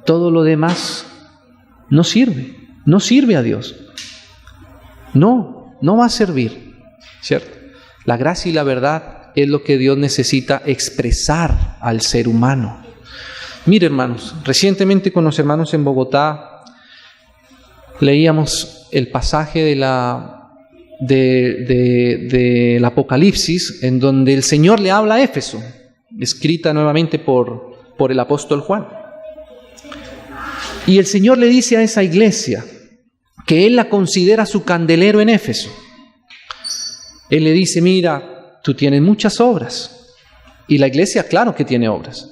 Todo lo demás no sirve a Dios. No va a servir, ¿cierto? La gracia y la verdad es lo que Dios necesita expresar al ser humano. Mire, hermanos, recientemente con los hermanos en Bogotá leíamos el pasaje del Apocalipsis, en donde el Señor le habla a Éfeso, escrita nuevamente por el apóstol Juan. Y el Señor le dice a esa iglesia que Él la considera su candelero en Éfeso. Él le dice, mira, tú tienes muchas obras. Y la iglesia, claro que tiene obras.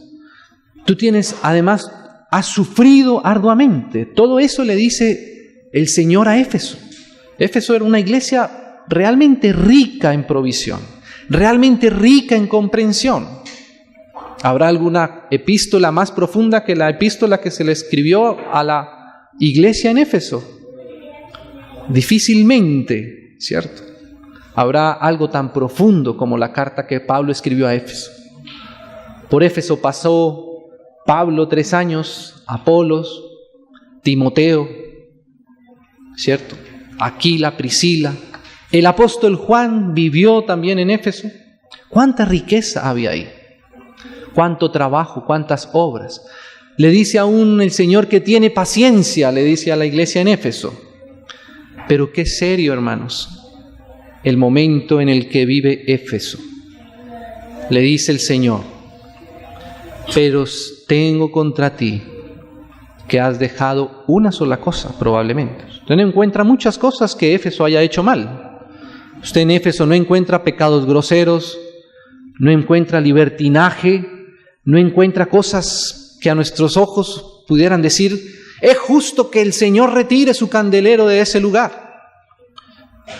Tú tienes, además, has sufrido arduamente. Todo eso le dice el Señor a Éfeso. Éfeso era una iglesia realmente rica en provisión, realmente rica en comprensión. ¿Habrá alguna epístola más profunda que la epístola que se le escribió a la iglesia en Éfeso? Difícilmente, ¿cierto? Habrá algo tan profundo como la carta que Pablo escribió a Éfeso. Por Éfeso pasó Pablo 3 años, Apolos, Timoteo, ¿cierto? Aquila, Priscila. El apóstol Juan vivió también en Éfeso. ¿Cuánta riqueza había ahí? ¿Cuánto trabajo? ¿Cuántas obras? Le dice aún el Señor que tiene paciencia, le dice a la iglesia en Éfeso. Pero qué serio, hermanos, el momento en el que vive Éfeso. Le dice el Señor, pero tengo contra ti que has dejado una sola cosa, probablemente. Usted no encuentra muchas cosas que Éfeso haya hecho mal. Usted en Éfeso no encuentra pecados groseros, no encuentra libertinaje, no encuentra cosas que a nuestros ojos pudieran decir, es justo que el Señor retire su candelero de ese lugar.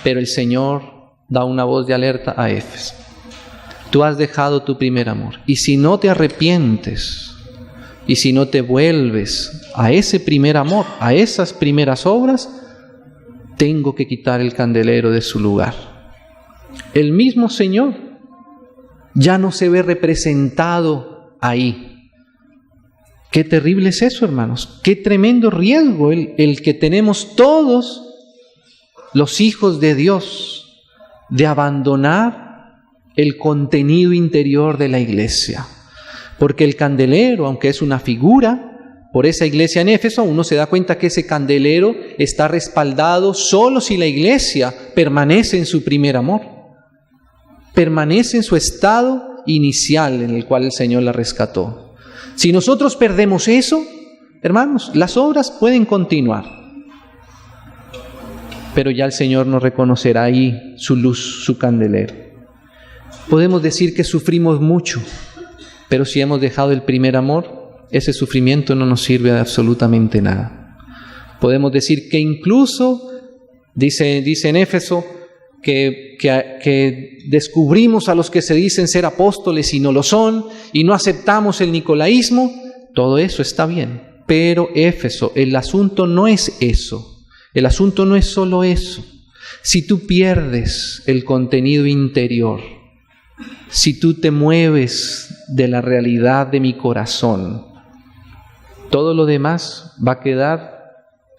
Pero el Señor da una voz de alerta a Éfeso. Tú has dejado tu primer amor. Y si no te arrepientes, y si no te vuelves a ese primer amor, a esas primeras obras, tengo que quitar el candelero de su lugar. El mismo Señor ya no se ve representado ahí. Qué terrible es eso, hermanos. Qué tremendo riesgo el que tenemos todos los hijos de Dios de abandonar el contenido interior de la iglesia. Porque el candelero, aunque es una figura, por esa iglesia en Éfeso, uno se da cuenta que ese candelero está respaldado solo si la iglesia permanece en su primer amor. Permanece en su estado inicial en el cual el Señor la rescató. Si nosotros perdemos eso, hermanos, las obras pueden continuar. Pero ya el Señor nos reconocerá ahí su luz, su candelero. Podemos decir que sufrimos mucho, pero si hemos dejado el primer amor, ese sufrimiento no nos sirve de absolutamente nada. Podemos decir que incluso, dice en Éfeso, que descubrimos a los que se dicen ser apóstoles y no lo son, y no aceptamos el nicolaísmo, todo eso está bien. Pero Éfeso, el asunto no es eso. El asunto no es solo eso. Si tú pierdes el contenido interior, si tú te mueves de la realidad de mi corazón, todo lo demás va a quedar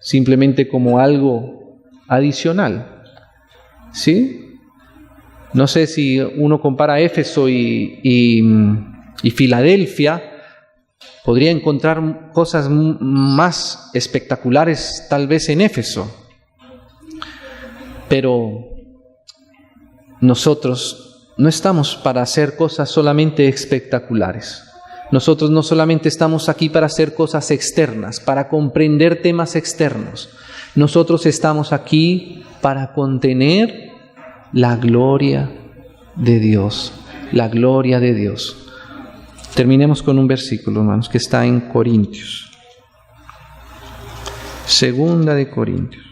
simplemente como algo adicional. ¿Sí? No sé si uno compara Éfeso y Filadelfia, podría encontrar cosas más espectaculares tal vez en Éfeso. Pero nosotros no estamos para hacer cosas solamente espectaculares. Nosotros no solamente estamos aquí para hacer cosas externas, para comprender temas externos. Nosotros estamos aquí para contener la gloria de Dios. La gloria de Dios. Terminemos con un versículo, hermanos, que está en Corintios. Segunda de Corintios.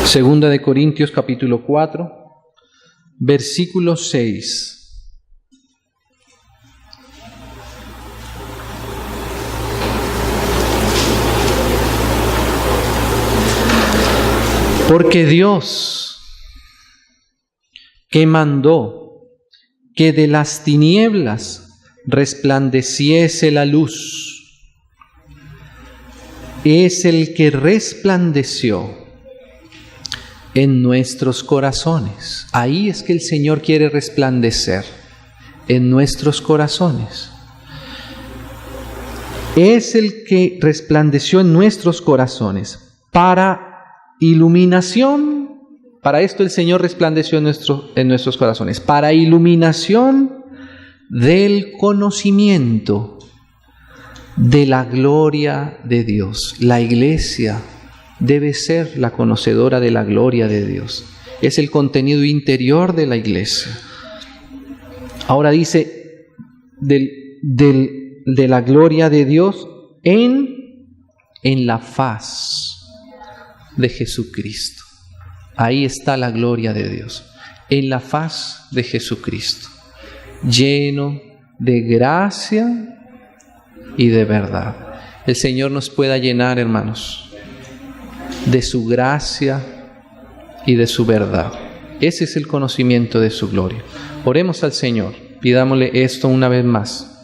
Segunda de Corintios, capítulo 4, versículo 6. Porque Dios, que mandó que de las tinieblas resplandeciese la luz, es el que resplandeció en nuestros corazones. Ahí es que el Señor quiere resplandecer, en nuestros corazones. Es el que resplandeció en nuestros corazones para iluminación. Para esto el Señor resplandeció en nuestros corazones, para iluminación del conocimiento de la gloria de Dios. La iglesia debe ser la conocedora de la gloria de Dios. Es el contenido interior de la iglesia. Ahora dice de la gloria de Dios en la faz de Jesucristo. Ahí está la gloria de Dios, en la faz de Jesucristo, lleno de gracia y de verdad. El Señor nos pueda llenar, hermanos, de su gracia y de su verdad. Ese es el conocimiento de su gloria. Oremos al Señor, pidámosle esto una vez más.